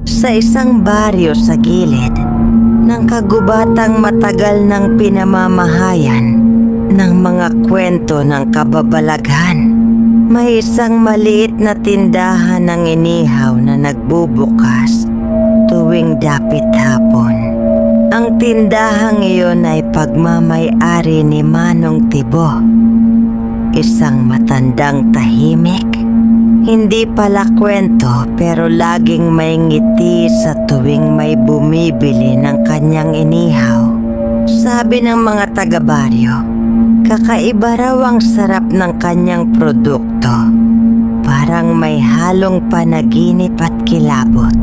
Sa isang baryo sa gilid ng kagubatang matagal ng pinamamahayan ng mga kwento ng kababalaghan, may isang maliit na tindahan ng inihaw na nagbubukas tuwing dapit hapon. Ang tindahang iyon ay pagmamay-ari ni Manong Tibo, isang matandang tahimik. Hindi pala kwento pero laging may ngiti sa tuwing may bumibili ng kanyang inihaw. Sabi ng mga taga-baryo, kakaiba raw ang sarap ng kanyang produkto. Parang may halong panaginip at kilabot.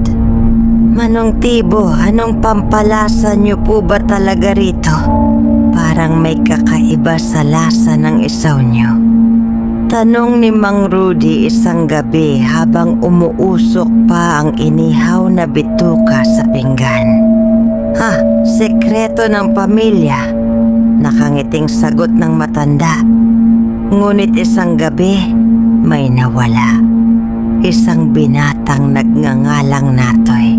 Manong Tibo, anong pampalasa niyo po ba talaga rito? Parang may kakaiba sa lasa ng isaw niyo. Tanong ni Mang Rudy isang gabi habang umuusok pa ang inihaw na bituka sa pinggan. Ha, sekreto ng pamilya. Nakangiting sagot ng matanda. Ngunit isang gabi, may nawala. Isang binatang nagngangalang Natoy.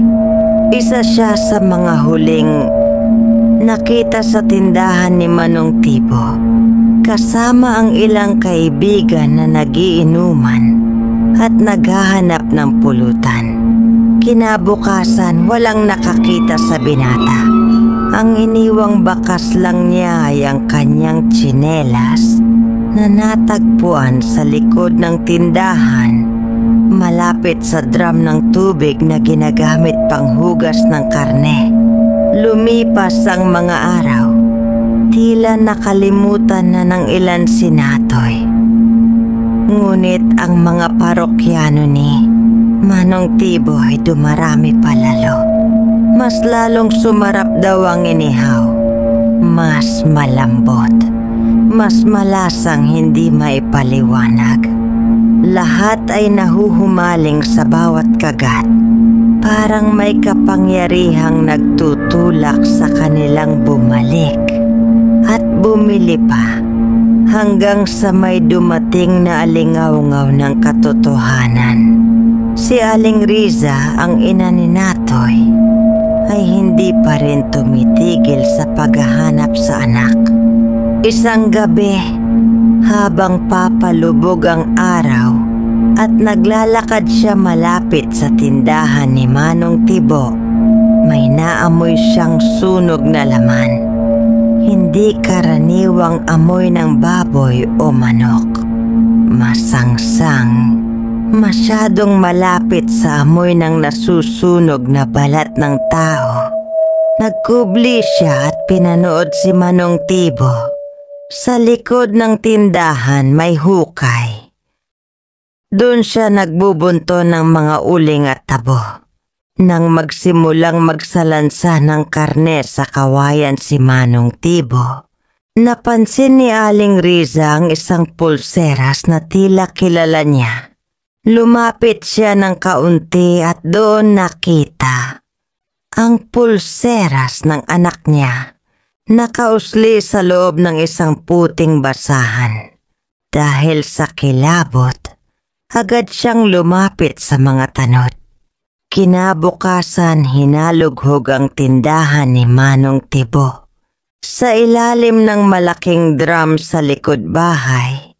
Isa siya sa mga huling nakita sa tindahan ni Manong Tibo, kasama ang ilang kaibigan na nagiinuman at naghahanap ng pulutan. Kinabukasan, walang nakakita sa binata. Ang iniwang bakas lang niya ay ang kanyang tsinelas na natagpuan sa likod ng tindahan, malapit sa drum ng tubig na ginagamit panghugas ng karne. Lumipas ang mga araw. Tila nakalimutan na ng ilan si Natoy. Ngunit ang mga parokyano ni Manong Tibo ay dumarami palalo. Mas lalong sumarap daw ang inihaw. Mas malambot. Mas malasang hindi maipaliwanag. Lahat ay nahuhumaling sa bawat kagat. Parang may kapangyarihang nagtutulak sa kanilang bumalik at bumili pa hanggang sa may dumating na alingaw-ngaw ng katotohanan. Si Aling Riza, ang ina ni Natoy, ay hindi pa rin tumitigil sa paghahanap sa anak. Isang gabi, habang papalubog ang araw at naglalakad siya malapit sa tindahan ni Manong Tibo, may naamoy siyang sunog na laman. Hindi karaniwang amoy ng baboy o manok. Masangsang, masyadong malapit sa amoy ng nasusunog na balat ng tao. Nagkubli siya at pinanood si Manong Tibo. Sa likod ng tindahan may hukay. Doon siya nagbubunto ng mga uling at tabo. Nang magsimulang magsalansa ng karne sa kawayan si Manong Tibo, napansin ni Aling Riza ang isang pulseras na tila kilala niya. Lumapit siya ng kaunti at doon nakita ang pulseras ng anak niya, nakausli sa loob ng isang puting basahan. Dahil sa kilabot, agad siyang lumapit sa mga tanod. Kinabukasan, hinalughog ang tindahan ni Manong Tibo. Sa ilalim ng malaking drum sa likod bahay,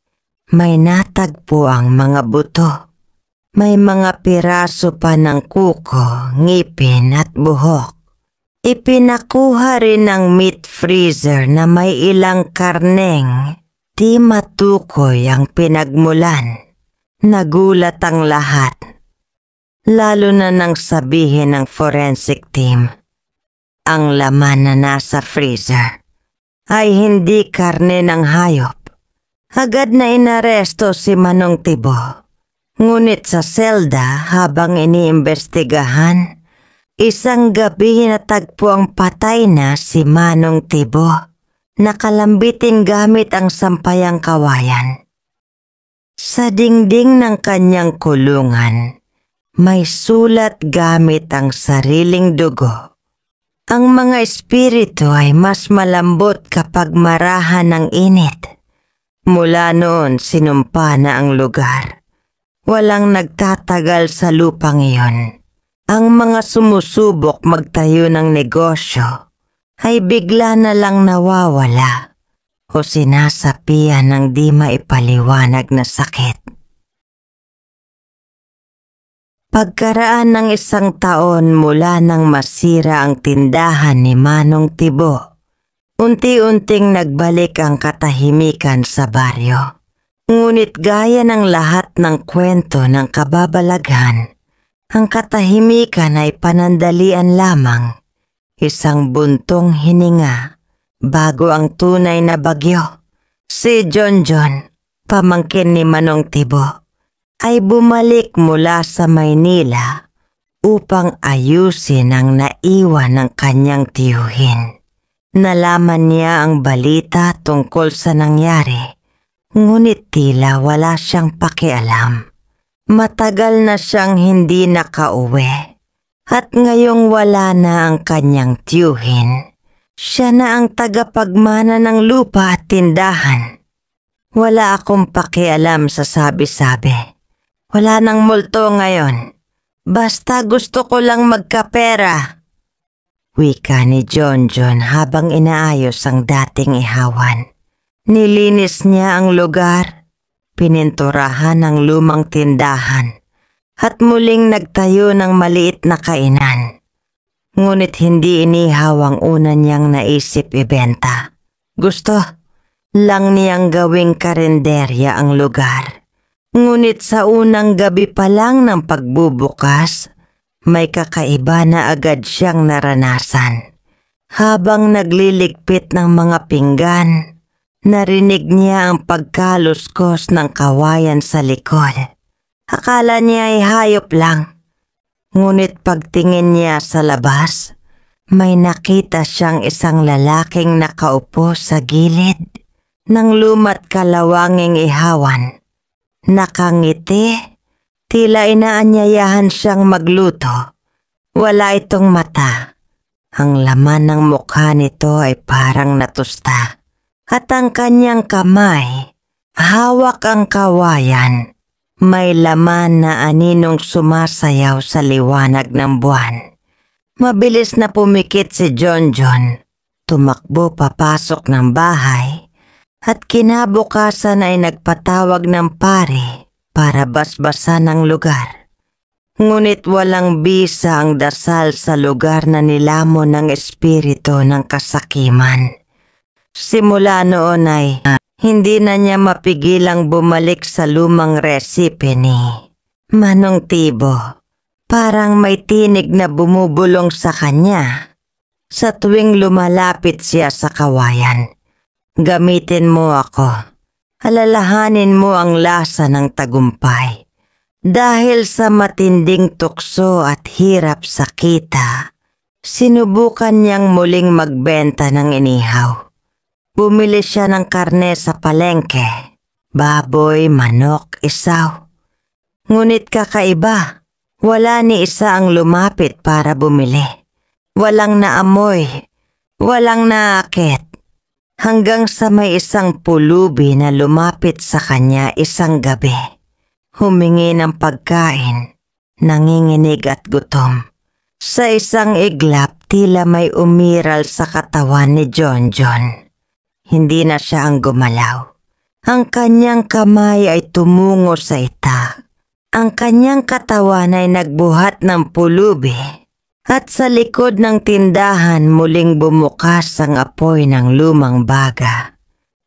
may natagpo ang mga buto. May mga piraso pa ng kuko, ngipin at buhok. Ipinakuha rin ng meat freezer na may ilang karneng di matukoy ang pinagmulan. Nagulat ang lahat. Lalo na nang sabihin ng forensic team, ang laman na nasa freezer ay hindi karne ng hayop. Agad na inaresto si Manong Tibo. Ngunit sa selda habang iniimbestigahan, isang gabi natagpo ang patay na si Manong Tibo. Nakalambitin gamit ang sampayang kawayan. Sa dingding ng kanyang kulungan, may sulat gamit ang sariling dugo. Ang mga espiritu ay mas malambot kapag marahan ng init. Mula noon, sinumpa na ang lugar. Walang nagtatagal sa lupang iyon. Ang mga sumusubok magtayo ng negosyo ay bigla na lang nawawala o sinasapian ng di maipaliwanag na sakit. Pagkaraan ng 1 taon mula nang masira ang tindahan ni Manong Tibo, unti-unting nagbalik ang katahimikan sa baryo. Ngunit gaya ng lahat ng kwento ng kababalaghan, ang katahimikan ay panandalian lamang, isang buntong hininga bago ang tunay na bagyo. Si Jonjon, pamangkin ni Manong Tibo, ay bumalik mula sa Maynila upang ayusin ang naiwan ng kanyang tiyuhin. Nalaman niya ang balita tungkol sa nangyari, ngunit tila wala siyang pakialam. Matagal na siyang hindi nakauwi at ngayong wala na ang kanyang tiyuhin, siya na ang tagapagmana ng lupa at tindahan. Wala akong pakialam sa sabi-sabi. Wala nang multo ngayon. Basta gusto ko lang magkapera. Wika ni Jonjon habang inaayos ang dating ihawan. Nilinis niya ang lugar, pininturahan ang lumang tindahan, at muling nagtayo ng maliit na kainan. Ngunit hindi inihaw ang una niyang naisip ibenta. Gusto lang niyang gawing karinderya ang lugar. Ngunit sa unang gabi pa lang ng pagbubukas, may kakaiba na agad siyang naranasan. Habang nagliligpit ng mga pinggan, narinig niya ang pagkaluskos ng kawayan sa likod. Akala niya ay hayop lang. Ngunit pagtingin niya sa labas, may nakita siyang isang lalaking nakaupo sa gilid ng luma't kalawanging ihawan. Nakangiti, tila inaanyayahan siyang magluto. Wala itong mata. Ang laman ng mukha nito ay parang natusta. At ang kanyang kamay, hawak ang kawayan. May laman na aninong sumasayaw sa liwanag ng buwan. Mabilis na pumikit si Jonjon. Tumakbo papasok ng bahay. At kinabukasan ay nagpatawag ng pari para basbasan ang lugar. Ngunit walang bisa ang dasal sa lugar na nilamon ng espiritu ng kasakiman. Simula noon ay hindi na niya mapigilang bumalik sa lumang resipe ni Manong Tibo. Parang may tinig na bumubulong sa kanya sa tuwing lumalapit siya sa kawayan. Gamitin mo ako. Alalahanin mo ang lasa ng tagumpay. Dahil sa matinding tukso at hirap sa kita, sinubukan niyang muling magbenta ng inihaw. Bumili siya ng karne sa palengke, baboy, manok, isaw. Ngunit kakaiba, wala ni isa ang lumapit para bumili. Walang naamoy, walang naakit. Hanggang sa may isang pulubi na lumapit sa kanya isang gabi. Humingi ng pagkain, nanginginig at gutom. Sa isang iglap, tila may umiral sa katawan ni Jonjon. Hindi na siya ang gumalaw. Ang kanyang kamay ay tumungo sa ita. Ang kanyang katawan ay nagbuhat ng pulubi. At sa likod ng tindahan muling bumukas ang apoy ng lumang baga.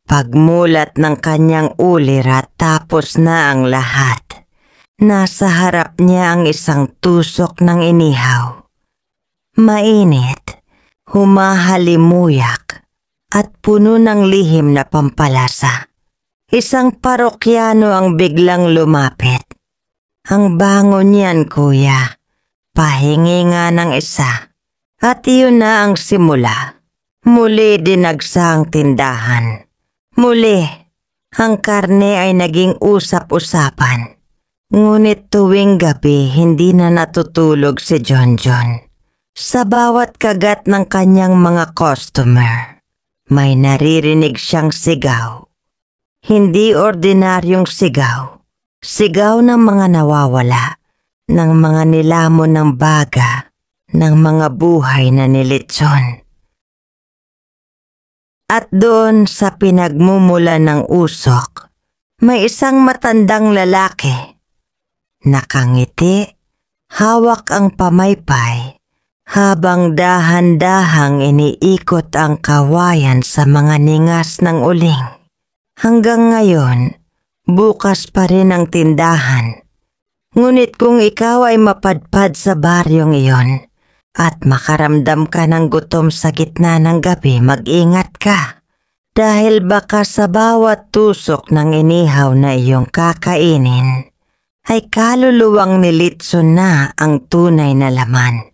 Pagmulat ng kanyang ulirat tapos na ang lahat. Nasa harap niya ang isang tusok ng inihaw. Mainit, humahalimuyak, at puno ng lihim na pampalasa. Isang parokyano ang biglang lumapit. Ang bango niyan, kuya. Pahingi nga ng isa. At iyon na ang simula. Muli dinagsa ang tindahan. Muli, ang karne ay naging usap-usapan. Ngunit tuwing gabi hindi na natutulog si Jonjon. Sa bawat kagat ng kanyang mga customer, may naririnig siyang sigaw. Hindi ordinaryong sigaw. Sigaw ng mga nawawala. ng mga nilamon ng baga ng mga buhay na nilitson. At doon sa pinagmumula ng usok, may isang matandang lalaki. Nakangiti, hawak ang pamaypay, habang dahan-dahang iniikot ang kawayan sa mga ningas ng uling. Hanggang ngayon, bukas pa rin ang tindahan. Ngunit kung ikaw ay mapadpad sa baryong iyon at makaramdam ka ng gutom sa gitna ng gabi, mag-ingat ka. Dahil baka sa bawat tusok ng inihaw na iyong kakainin, ay kaluluwang nilitson na ang tunay na laman.